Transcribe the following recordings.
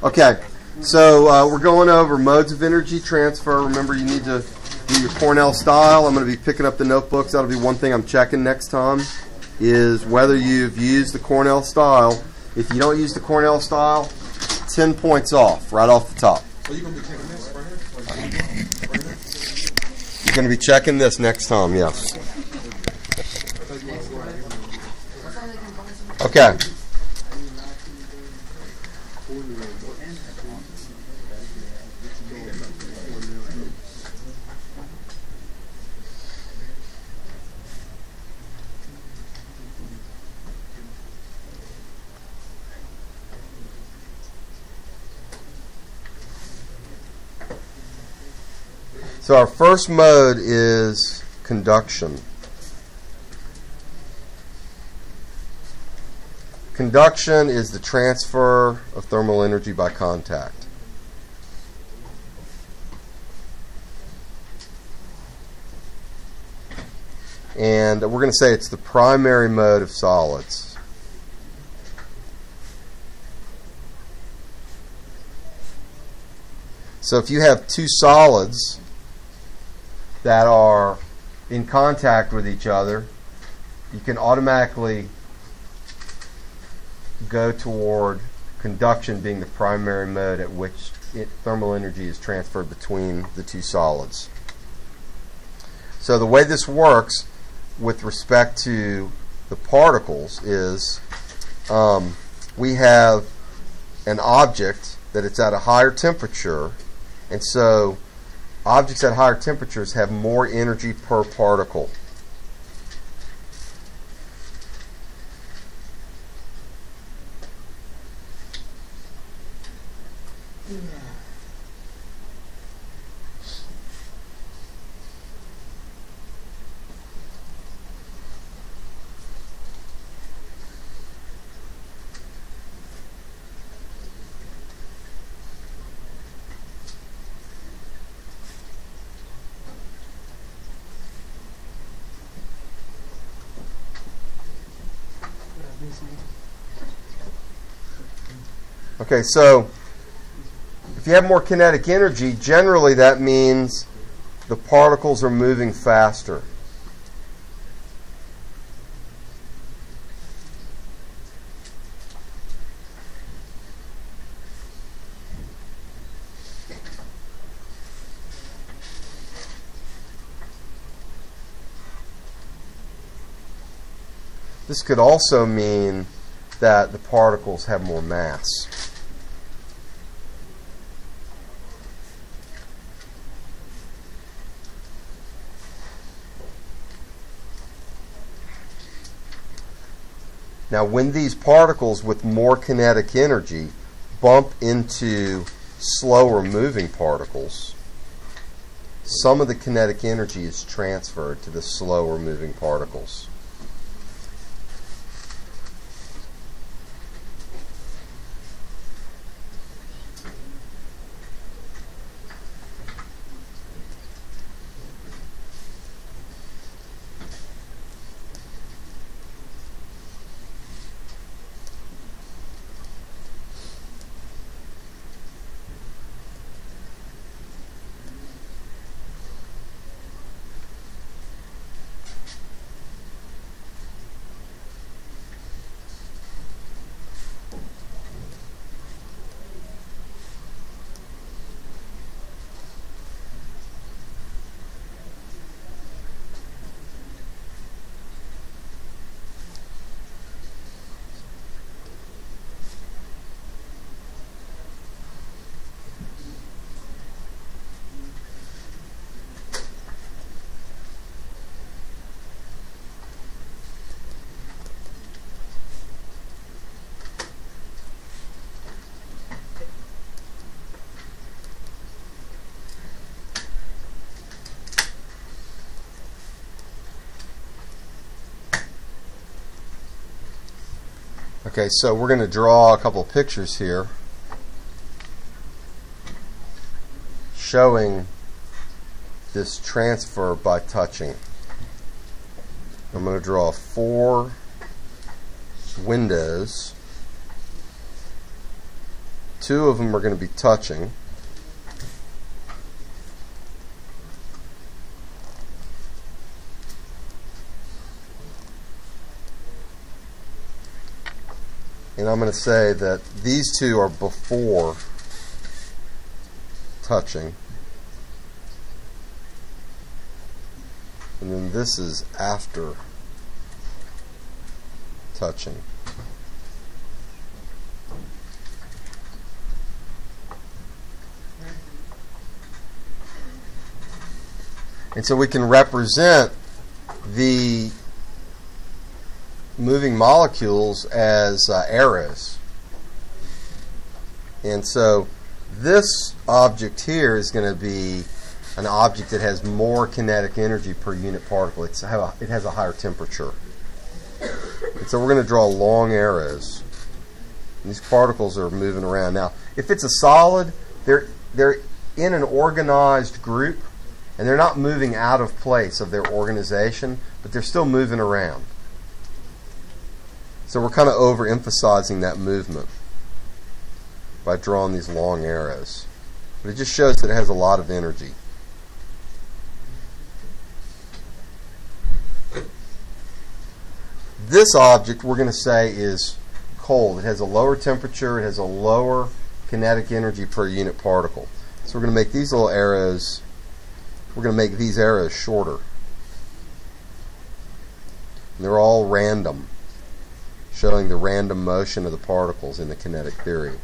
Okay, so we're going over modes of energy transfer. Remember, you need to do your Cornell style. I'm going to be picking up the notebooks. That'll be one thing I'm checking next time, is whether you've used the Cornell style. If you don't use the Cornell style, 10 points off, right off the top. So you're going to be checking this right here? You're going to be checking this next time, yes. Okay. So our first mode is conduction. Conduction is the transfer of thermal energy by contact. And we're going to say it's the primary mode of solids. So if you have two solids that are in contact with each other, you can automatically go toward conduction being the primary mode at which thermal energy is transferred between the two solids. So the way this works with respect to the particles is we have an object that it's at a higher temperature, and so objects at higher temperatures have more energy per particle. Okay, so if you have more kinetic energy, generally that means the particles are moving faster. This could also mean that the particles have more mass. Now, when these particles with more kinetic energy bump into slower moving particles, some of the kinetic energy is transferred to the slower moving particles. Okay, so we're going to draw a couple of pictures here showing this transfer by touching. I'm going to draw 4 windows two of them are going to be touching. And I'm going to say that these two are before touching. And then this is after touching. And so we can represent the moving molecules as arrows. And so this object here is going to be an object that has more kinetic energy per unit particle. It has a higher temperature. And so we're going to draw long arrows. And these particles are moving around. Now, if it's a solid, they're in an organized group, and they're not moving out of place of their organization, but they're still moving around. So we're kind of overemphasizing that movement by drawing these long arrows. But it just shows that it has a lot of energy. This object we're going to say is cold. It has a lower temperature. It has a lower kinetic energy per unit particle. So we're going to make these little arrows, we're going to make these arrows shorter. And they're all random, showing the random motion of the particles in the kinetic theory.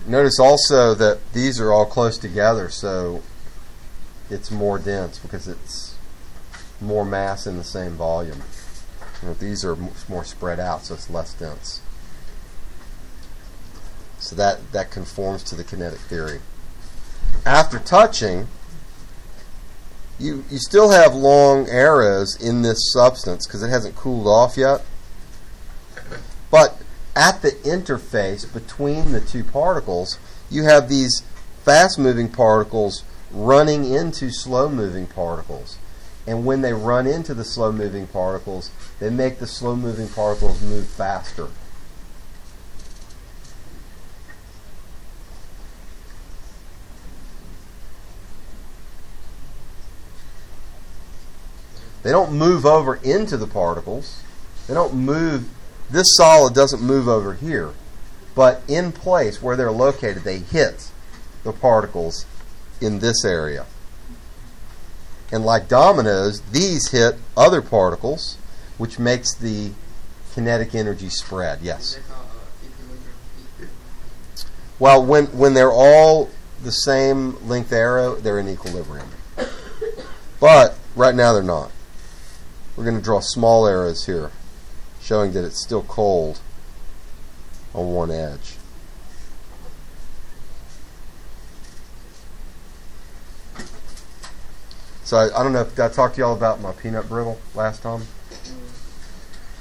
Notice also that these are all close together, so it's more dense because it's more mass in the same volume. These are more spread out, so it's less dense. So that conforms to the kinetic theory. After touching, you still have long arrows in this substance because it hasn't cooled off yet. But at the interface between the two particles, you have these fast-moving particles running into slow-moving particles. And when they run into the slow-moving particles, they make the slow-moving particles move faster. They don't move over into the particles. They don't move. This solid doesn't move over here. But in place where they're located, they hit the particles in this area. And like dominoes, these hit other particles, which makes the kinetic energy spread. Yes? Well, when they're all the same length arrow, they're in equilibrium. But right now they're not. We're going to draw small arrows here, showing that it's still cold on one edge. So I don't know, did I talk to y'all about my peanut brittle last time?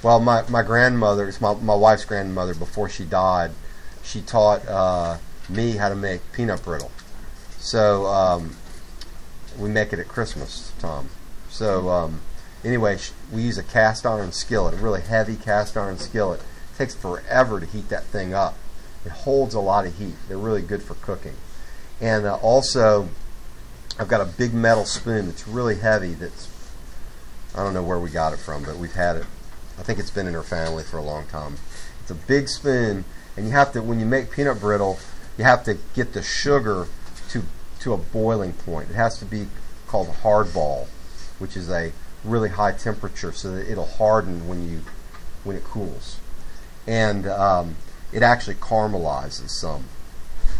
Well, my grandmother, it's my wife's grandmother, before she died, she taught me how to make peanut brittle. So we make it at Christmas time. So anyway, we use a cast iron skillet, a really heavy cast iron skillet. It takes forever to heat that thing up. It holds a lot of heat. They're really good for cooking. And also, I've got a big metal spoon that's really heavy. That's, I don't know where we got it from, but we've had it. I think it's been in our family for a long time. It's a big spoon, and you have to, when you make peanut brittle, you have to get the sugar to a boiling point. It has to be called hardball, which is a really high temperature, so that it'll harden when it cools. And it actually caramelizes some,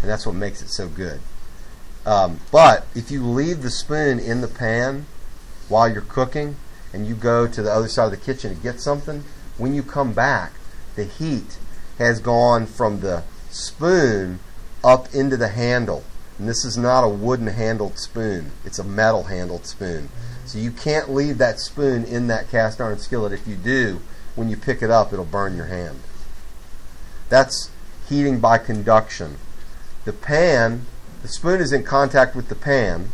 and that's what makes it so good. But if you leave the spoon in the pan while you're cooking and you go to the other side of the kitchen to get something, when you come back, the heat has gone from the spoon up into the handle. And this is not a wooden handled spoon. It's a metal handled spoon. So you can't leave that spoon in that cast iron skillet. If you do, when you pick it up, it'll burn your hand. That's heating by conduction. The pan, the spoon is in contact with the pan,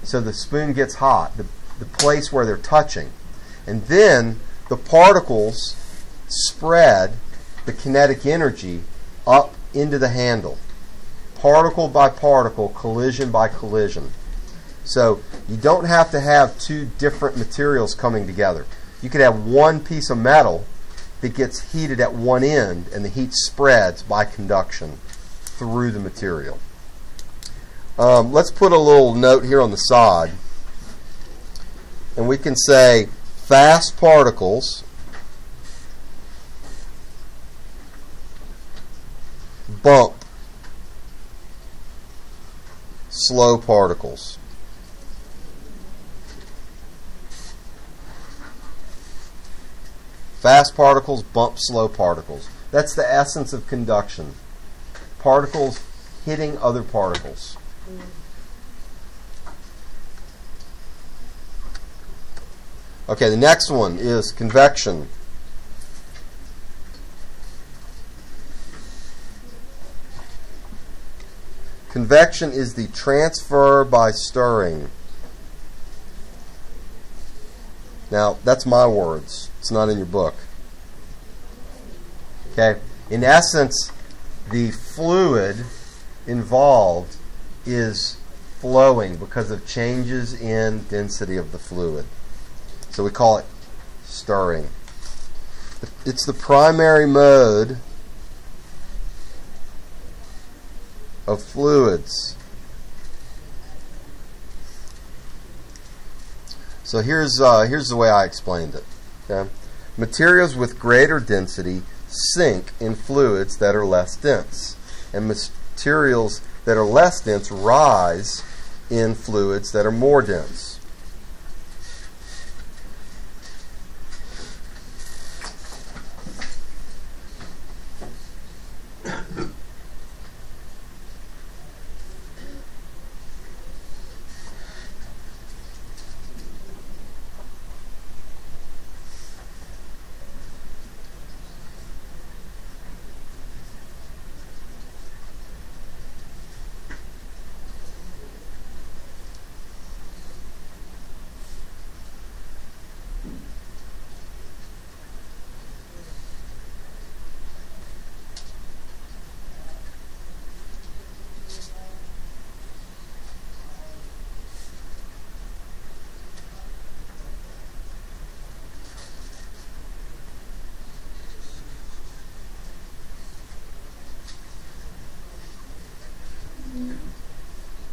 So the spoon gets hot, the place where they're touching. And then the particles spread the kinetic energy up into the handle. Particle by particle, collision by collision. So you don't have to have two different materials coming together. You could have one piece of metal that gets heated at one end, and the heat spreads by conduction through the material. Let's put a little note here on the side, and we can say fast particles bump slow particles. Fast particles bump slow particles. That's the essence of conduction. Particles hitting other particles. Okay, the next one is convection. Convection is the transfer by stirring. Now, that's my words. It's not in your book. Okay? In essence, the fluid involved is flowing because of changes in density of the fluid. So we call it stirring. It's the primary mode of fluids. So here's the way I explained it. Okay? Materials with greater density sink in fluids that are less dense, and materials that are less dense rise in fluids that are more dense.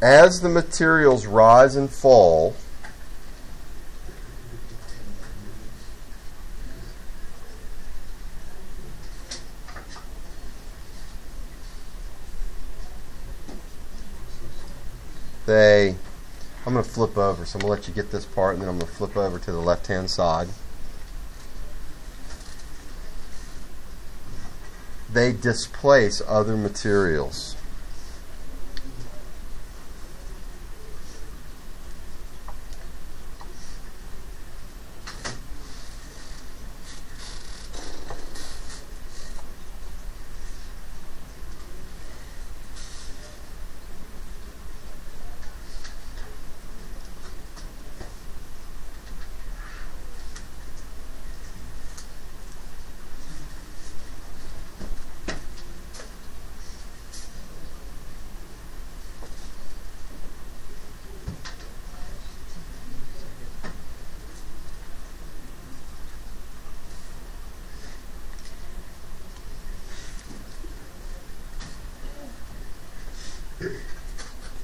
As the materials rise and fall, I'm going to flip over, so I'm going to let you get this part, and then I'm going to flip over to the left-hand side. They displace other materials.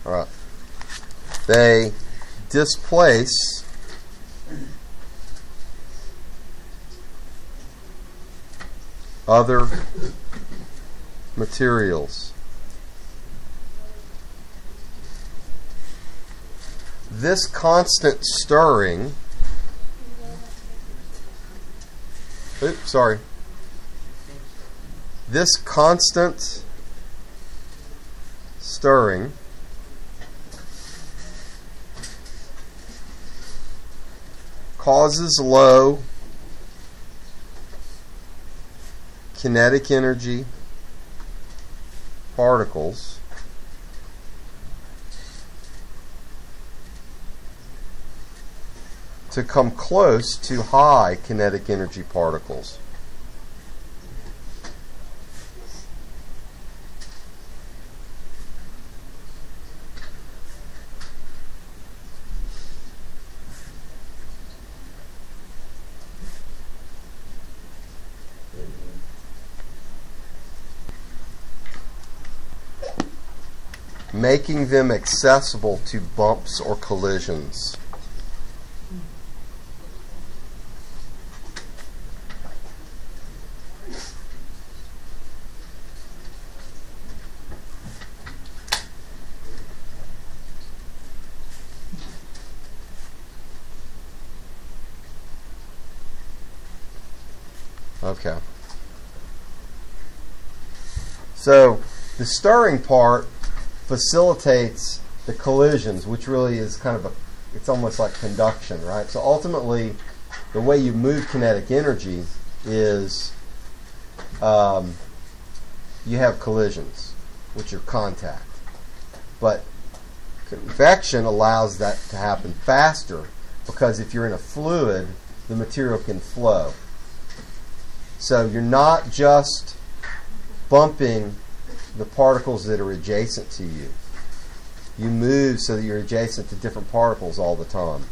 All right. They displace other materials. This constant stirring, this constant stirring causes low kinetic energy particles to come close to high kinetic energy particles. Making them accessible to bumps or collisions. Okay. So the stirring part facilitates the collisions, which really is kind of it's almost like conduction, right? So ultimately, the way you move kinetic energy is you have collisions, which are contact. But convection allows that to happen faster because if you're in a fluid, the material can flow. So you're not just bumping the particles that are adjacent to you. You move so that you're adjacent to different particles all the time.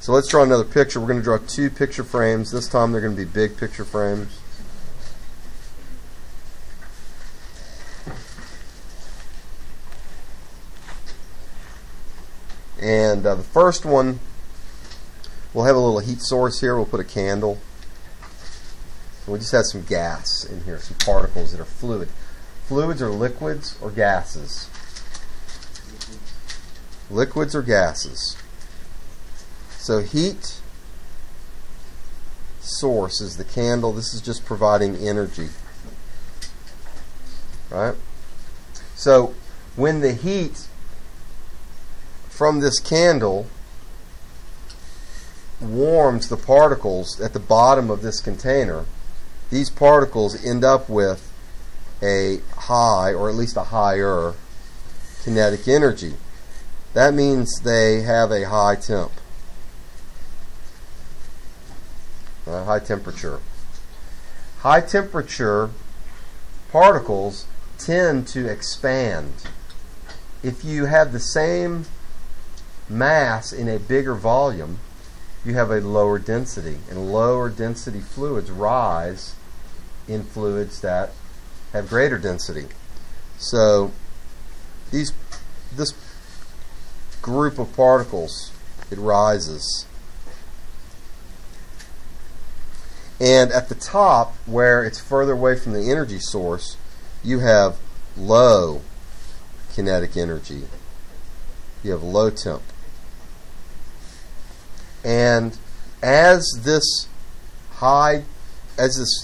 So let's draw another picture. We're going to draw two picture frames. This time they're going to be big picture frames. And the first one, we'll have a little heat source here. We'll put a candle. We just have some gas in here, some particles that are fluid. Fluids are liquids or gases. Liquids or gases. So heat source is the candle. This is just providing energy. Right? So when the heat from this candle warms the particles at the bottom of this container, these particles end up with a high, or at least a higher, kinetic energy. That means they have a high temp, a high temperature. High temperature particles tend to expand. If you have the same mass in a bigger volume, you have a lower density, and lower density fluids rise in fluids that have greater density. So this group of particles, it rises. And at the top, where it's further away from the energy source, you have low kinetic energy. You have low temp. And as this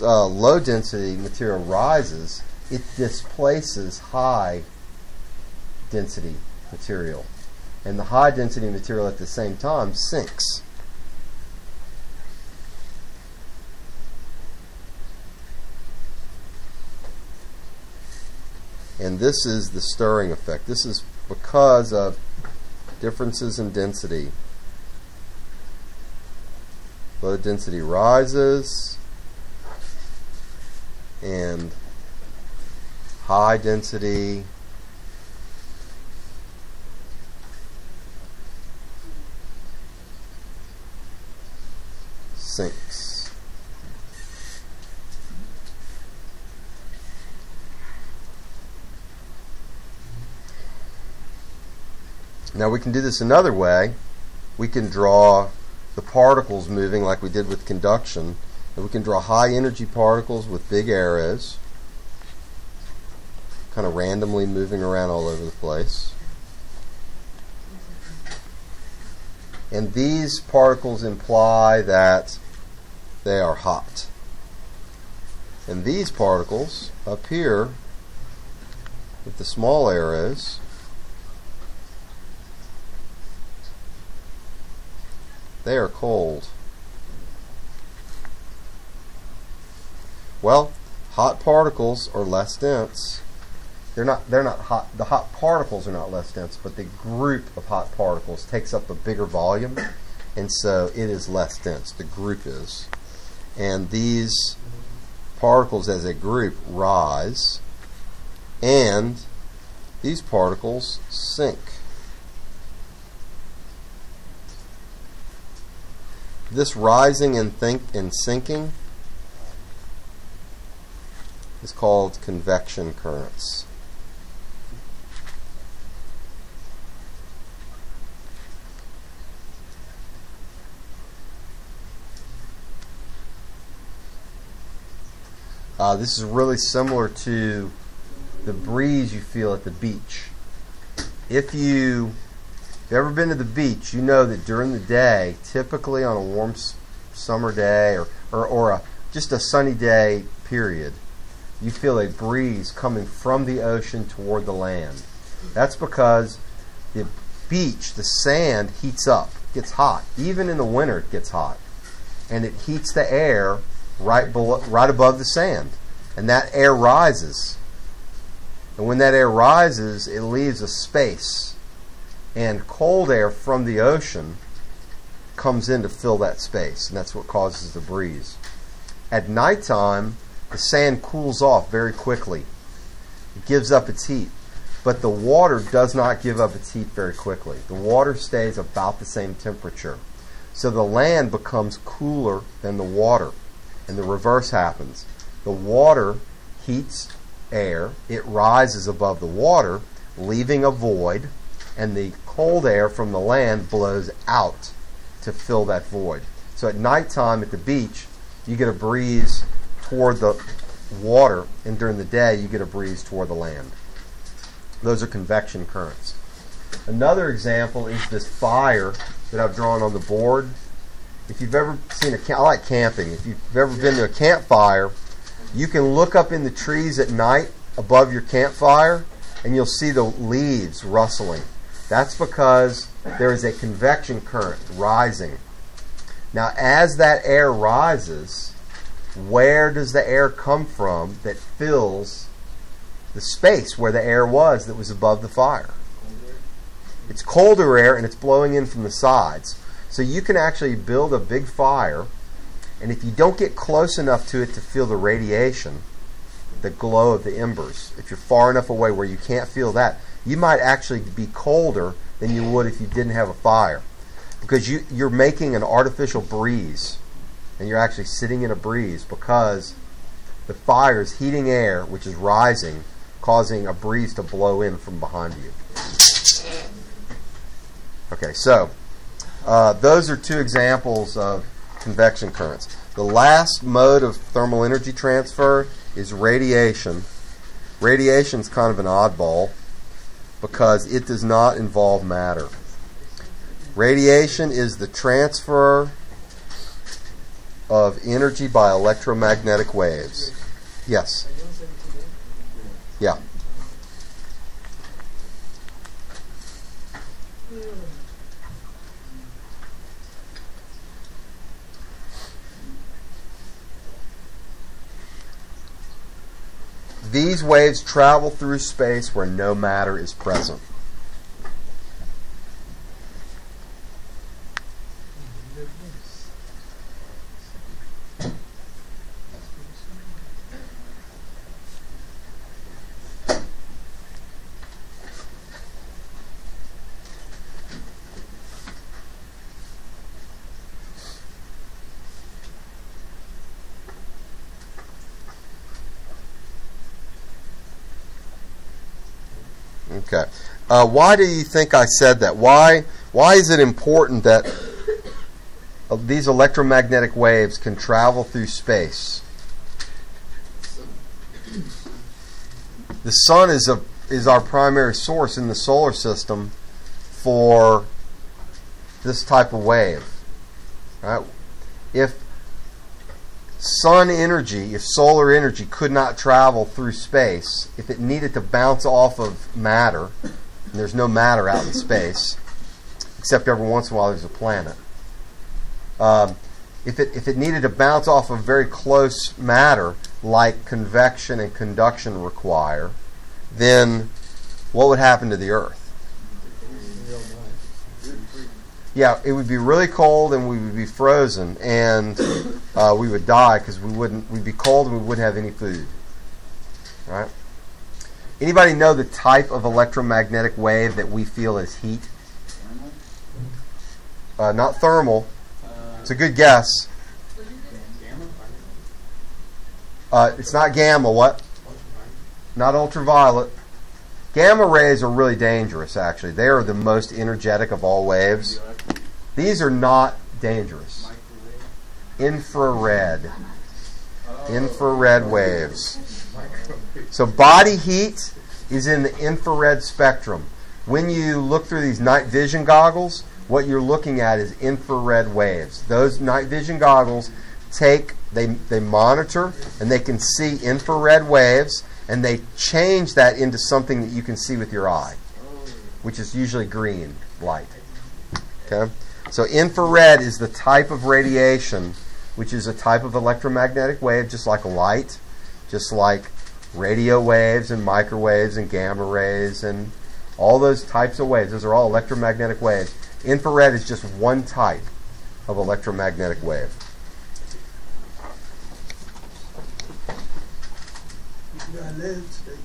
low density material rises, it displaces high density material. And the high density material at the same time sinks. And this is the stirring effect. This is because of differences in density. Low density rises, and high density sinks. Now we can do this another way. We can draw the particles moving like we did with conduction. And we can draw high energy particles with big arrows, kind of randomly moving around all over the place. And these particles imply that they are hot. And these particles up here with the small arrows, they are cold. Well, hot particles are less dense. They're not hot. The hot particles are not less dense, but the group of hot particles takes up a bigger volume, and so it is less dense. The group is. And these particles as a group rise, and these particles sink. This rising and sinking is called convection currents. This is really similar to the breeze you feel at the beach. If you've ever been to the beach, you know that during the day, typically on a warm summer day or just a sunny day period, you feel a breeze coming from the ocean toward the land. That's because the beach, the sand, heats up, gets hot. Even in the winter, it gets hot. And it heats the air right above the sand. And that air rises. And when that air rises, it leaves a space. And cold air from the ocean comes in to fill that space. And that's what causes the breeze. At nighttime, the sand cools off very quickly. It gives up its heat. But the water does not give up its heat very quickly. The water stays about the same temperature. So the land becomes cooler than the water. And the reverse happens. The water heats air. It rises above the water, leaving a void. And the cold air from the land blows out to fill that void. So at nighttime at the beach, you get a breeze toward the water, and during the day you get a breeze toward the land. Those are convection currents. Another example is this fire that I've drawn on the board. If you've ever seen I like camping. If you've ever been to a campfire, you can look up in the trees at night above your campfire and you'll see the leaves rustling. That's because there is a convection current rising. Now, as that air rises, where does the air come from that fills the space where the air was that was above the fire? It's colder air, and it's blowing in from the sides. So you can actually build a big fire, and if you don't get close enough to it to feel the radiation, the glow of the embers, if you're far enough away where you can't feel that, you might actually be colder than you would if you didn't have a fire. Because you're making an artificial breeze, and you're actually sitting in a breeze because the fire is heating air, which is rising, causing a breeze to blow in from behind you. Okay, so those are two examples of convection currents. The last mode of thermal energy transfer is radiation. Radiation is kind of an oddball because it does not involve matter. Radiation is the transfer of energy by electromagnetic waves. Yes? Yeah. These waves travel through space where no matter is present. Okay. Why do you think I said that? Why is it important that these electromagnetic waves can travel through space? The sun is our primary source in the solar system for this type of wave. Right? If sun energy, if solar energy could not travel through space, if it needed to bounce off of matter, and there's no matter out in space, except every once in a while there's a planet. If it needed to bounce off of very close matter, like convection and conduction require, then what would happen to the Earth? Yeah, it would be really cold and we would be frozen, and we would die because we'd be cold and we wouldn't have any food. Right? Anybody know the type of electromagnetic wave that we feel as heat? Not thermal. It's a good guess. It's not gamma. What? Not ultraviolet. Gamma rays are really dangerous, actually. They are the most energetic of all waves. These are not dangerous. Infrared. Infrared waves. So body heat is in the infrared spectrum. When you look through these night vision goggles, what you're looking at is infrared waves. Those night vision goggles they monitor and they can see infrared waves, and they change that into something that you can see with your eye, which is usually green light. Okay? So infrared is the type of radiation, which is a type of electromagnetic wave, just like light, just like radio waves and microwaves and gamma rays and all those types of waves. Those are all electromagnetic waves. Infrared is just one type of electromagnetic wave. I live today.